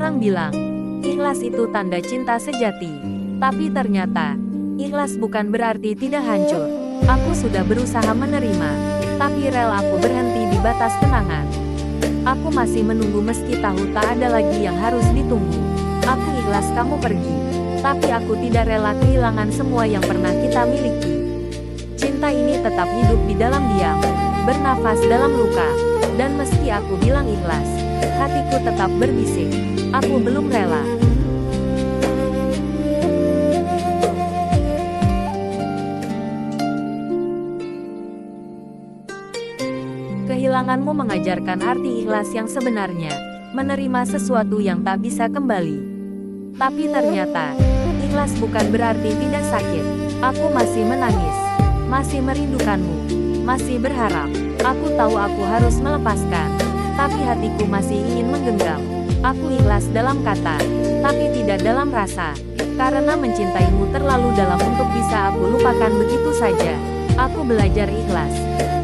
Orang bilang, ikhlas itu tanda cinta sejati. Tapi ternyata, ikhlas bukan berarti tidak hancur. Aku sudah berusaha menerima, tapi rel aku berhenti di batas kenangan. Aku masih menunggu meski tahu tak ada lagi yang harus ditunggu. Aku ikhlas kamu pergi, tapi aku tidak rela kehilangan semua yang pernah kita miliki. Cinta ini tetap hidup di dalam diam, bernafas dalam luka. Dan meski aku bilang ikhlas, hatiku tetap berbisik, aku belum rela. Kehilanganmu mengajarkan arti ikhlas yang sebenarnya, menerima sesuatu yang tak bisa kembali. Tapi ternyata, ikhlas bukan berarti tidak sakit. Aku masih menangis, masih merindukanmu, masih berharap. Aku tahu aku harus melepaskan, tapi hatiku masih ingin menggenggam. Aku ikhlas dalam kata, tapi tidak dalam rasa. Karena mencintaimu terlalu dalam untuk bisa aku lupakan begitu saja. Aku belajar ikhlas,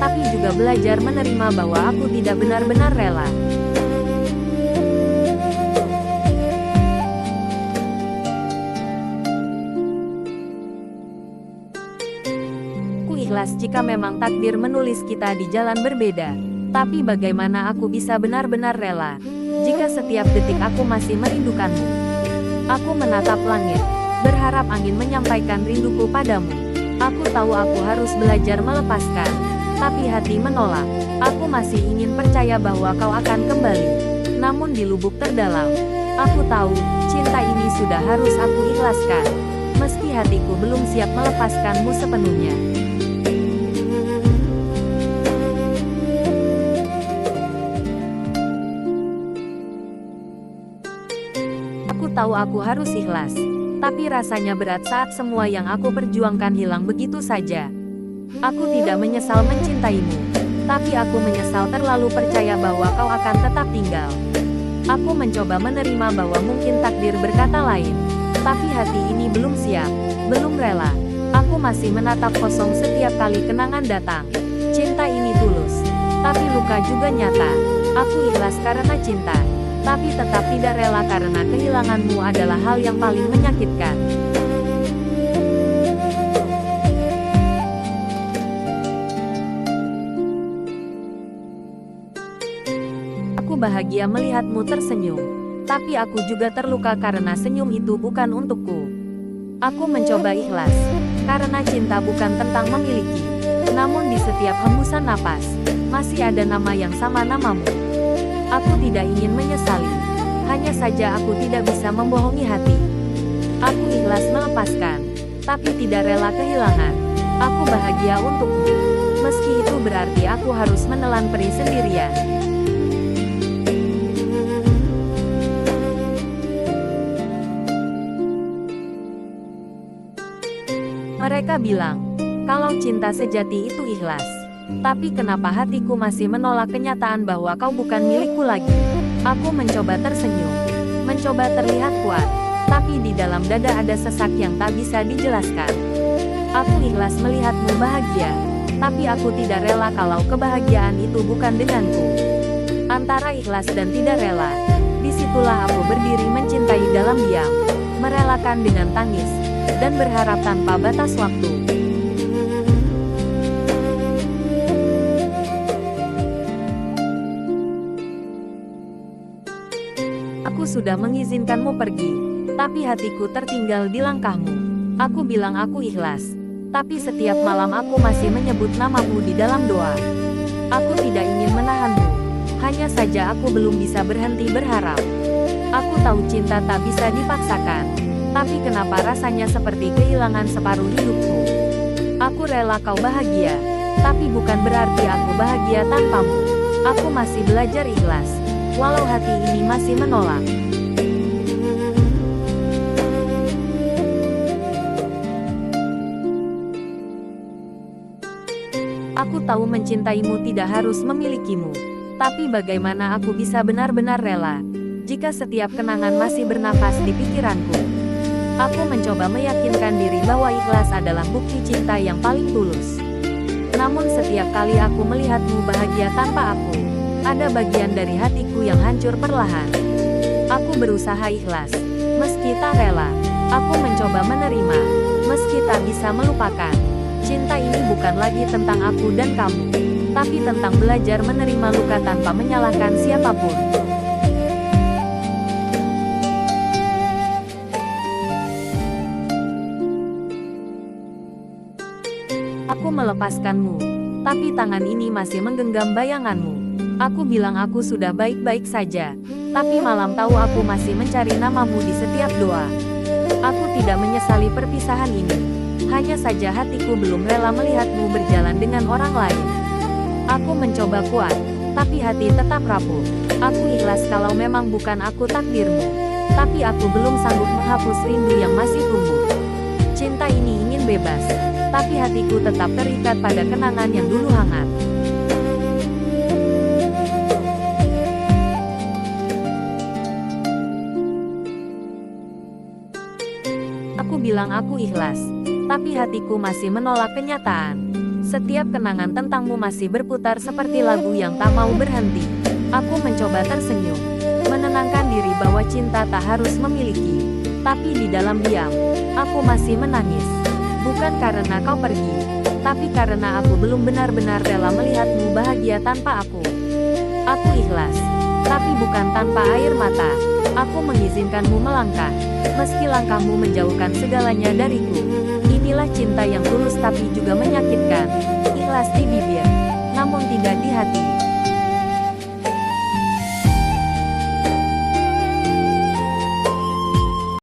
tapi juga belajar menerima bahwa aku tidak benar-benar rela. Ikhlas jika memang takdir menulis kita di jalan berbeda. Tapi bagaimana aku bisa benar-benar rela, jika setiap detik aku masih merindukanmu? Aku menatap langit, berharap angin menyampaikan rinduku padamu. Aku tahu aku harus belajar melepaskan, tapi hati menolak. Aku masih ingin percaya bahwa kau akan kembali. Namun di lubuk terdalam, aku tahu, cinta ini sudah harus aku ikhlaskan. Meski hatiku belum siap melepaskanmu sepenuhnya. Tahu aku harus ikhlas, tapi rasanya berat saat semua yang aku perjuangkan hilang begitu saja. Aku tidak menyesal mencintaimu, tapi aku menyesal terlalu percaya bahwa kau akan tetap tinggal. Aku mencoba menerima bahwa mungkin takdir berkata lain, tapi hati ini belum siap, belum rela. Aku masih menatap kosong setiap kali kenangan datang. Cinta ini tulus, tapi luka juga nyata. Aku ikhlas karena cinta, tapi tetap tidak rela karena kehilanganmu adalah hal yang paling menyakitkan. Aku bahagia melihatmu tersenyum, tapi aku juga terluka karena senyum itu bukan untukku. Aku mencoba ikhlas, karena cinta bukan tentang memiliki. Namun di setiap hembusan napas, masih ada nama yang sama namamu. Aku tidak ingin menyesali, hanya saja aku tidak bisa membohongi hati. Aku ikhlas melepaskan, tapi tidak rela kehilangan. Aku bahagia untukmu, meski itu berarti aku harus menelan perih sendirian. Mereka bilang, kalau cinta sejati itu ikhlas. Tapi kenapa hatiku masih menolak kenyataan bahwa kau bukan milikku lagi? Aku mencoba tersenyum, mencoba terlihat kuat, tapi di dalam dada ada sesak yang tak bisa dijelaskan. Aku ikhlas melihatmu bahagia, tapi aku tidak rela kalau kebahagiaan itu bukan denganku. Antara ikhlas dan tidak rela, disitulah aku berdiri mencintai dalam diam, merelakan dengan tangis, dan berharap tanpa batas waktu. Aku sudah mengizinkanmu pergi, tapi hatiku tertinggal di langkahmu. Aku bilang aku ikhlas, tapi setiap malam aku masih menyebut namamu di dalam doa. Aku tidak ingin menahanmu, hanya saja aku belum bisa berhenti berharap. Aku tahu cinta tak bisa dipaksakan, tapi kenapa rasanya seperti kehilangan separuh hidupku. Aku rela kau bahagia, tapi bukan berarti aku bahagia tanpamu. Aku masih belajar ikhlas, walau hati ini masih menolak. Aku tahu mencintaimu tidak harus memilikimu, tapi bagaimana aku bisa benar-benar rela, jika setiap kenangan masih bernafas di pikiranku. Aku mencoba meyakinkan diri bahwa ikhlas adalah bukti cinta yang paling tulus. Namun setiap kali aku melihatmu bahagia tanpa aku, ada bagian dari hatiku yang hancur perlahan. Aku berusaha ikhlas. Meski tak rela, aku mencoba menerima. Meski tak bisa melupakan. Cinta ini bukan lagi tentang aku dan kamu, tapi tentang belajar menerima luka tanpa menyalahkan siapapun. Aku melepaskanmu, tapi tangan ini masih menggenggam bayanganmu. Aku bilang aku sudah baik-baik saja, tapi malam tahu aku masih mencari namamu di setiap doa. Aku tidak menyesali perpisahan ini. Hanya saja hatiku belum rela melihatmu berjalan dengan orang lain. Aku mencoba kuat, tapi hati tetap rapuh. Aku ikhlas kalau memang bukan aku takdirmu. Tapi aku belum sanggup menghapus rindu yang masih tumbuh. Cinta ini ingin bebas, tapi hatiku tetap terikat pada kenangan yang dulu hangat. Aku bilang aku ikhlas, tapi hatiku masih menolak kenyataan. Setiap kenangan tentangmu masih berputar seperti lagu yang tak mau berhenti. Aku mencoba tersenyum, menenangkan diri bahwa cinta tak harus memiliki. Tapi di dalam diam, aku masih menangis. Bukan karena kau pergi, tapi karena aku belum benar-benar rela melihatmu bahagia tanpa aku. Aku ikhlas, tapi bukan tanpa air mata. Aku mengizinkanmu melangkah, meski langkahmu menjauhkan segalanya dariku. Inilah cinta yang tulus tapi juga menyakitkan. Ikhlas di bibir, namun tidak di hati.